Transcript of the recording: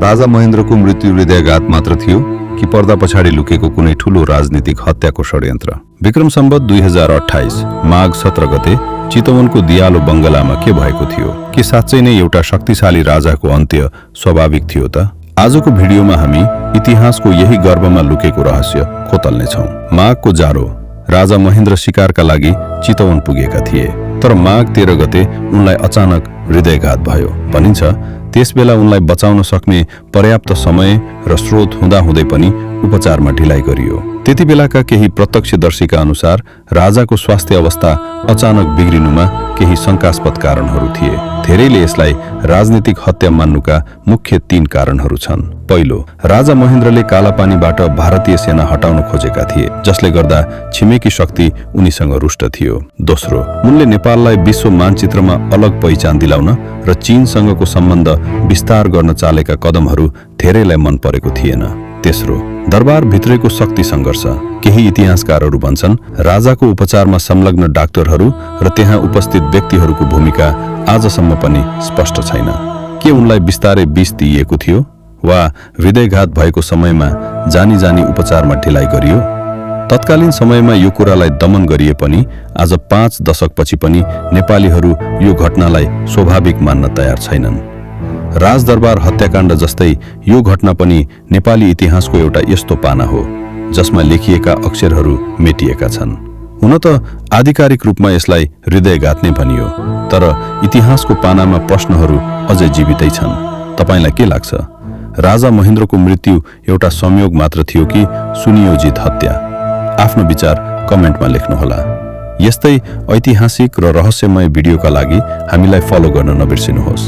राजा महेन्द्रको मृत्यु हृदयघात मात्र थियो कि पर्दा पछाडि लुकेको कुनै ठूलो राजनीतिक हत्याको षड्यन्त्र? विक्रम सम्वत 2028 माघ 17 गते चितवनको दियालो बंगलामा के भएको थियो? के साँच्चै नै एउटा शक्तिशाली राजाको अन्त्य स्वाभाविक थियो त? आजको भिडियोमा हामी इतिहासको यही गर्भमा लुकेको रहस्य खोतल्नेछौँ। माघको जाडो राजा महेन्द्र शिकारका लागि चितवन पुगेका थिए, तर माघ 13 गते उनलाई अचानक हृदयघात भयो। भनिन्छ त्यसबेला उनलाई बचाउन सक्ने पर्याप्त समय र स्रोत हुँदाहुँदै पनि उपचारमा ढिलाइ गरियो। त्यति बेलाका केही प्रत्यक्षदर्शीका अनुसार राजाको स्वास्थ्य अवस्था अचानक बिग्रिनुमा केही शंकास्पद कारणहरू थिए। धेरैले यसलाई राजनीतिक हत्या मान्नुका मुख्य 3 कारणहरू छन्। पहिलो, राजा महेन्द्रले कालापानीबाट भारतीय सेना हटाउन खोजेका थिए, जसले गर्दा छिमेकी शक्ति उनीसँग रुष्ट थियो। दोस्रो, उनले नेपाललाई विश्व मानचित्रमा अलग पहिचान दिलाउन र चीनसँगको सम्बन्ध विस्तार गर्न चालेका कदमहरू धेरैलाई मन परेको थिएन। तेस्रो, दरबार भित्रैको शक्ति संघर्ष। केही इतिहासकारहरू भन्छन् राजाको उपचारमा संलग्न डाक्टरहरू र त्यहाँ उपस्थित व्यक्तिहरूको भूमिका आजसम्म पनि स्पष्ट छैन। के उनलाई बिस्तारै विष दिइएको थियो वा हृदयघात भएको समयमा जानी जानी उपचारमा ढिलाइ गरियो? तत्कालीन समयमा यो कुरालाई दमन गरिए पनि आज 5 दशकपछि पनि नेपालीहरू यो घटनालाई स्वाभाविक मान्न तयार छैनन्। राजदरबार हत्याकाण्ड जस्तै यो घटना पनि नेपाली इतिहासको एउटा यस्तो पाना हो जसमा लेखिएका अक्षरहरू मेटिएका छन्। हुन त आधिकारिक रूपमा यसलाई हृदयघात नै भनियो, तर इतिहासको पानामा प्रश्नहरू अझै जीवितै छन्। तपाईलाई के लाग्छ? राजा महेन्द्रको मृत्यु एउटा संयोग मात्र थियो कि सुनियोजित हत्या? आफ्नो विचार कमेन्टमा लेख्नुहोला। यस्तै ऐतिहासिक र रहस्यमय भिडियोका लागि हामीलाई फलो गर्न नबिर्सिनुहोस्।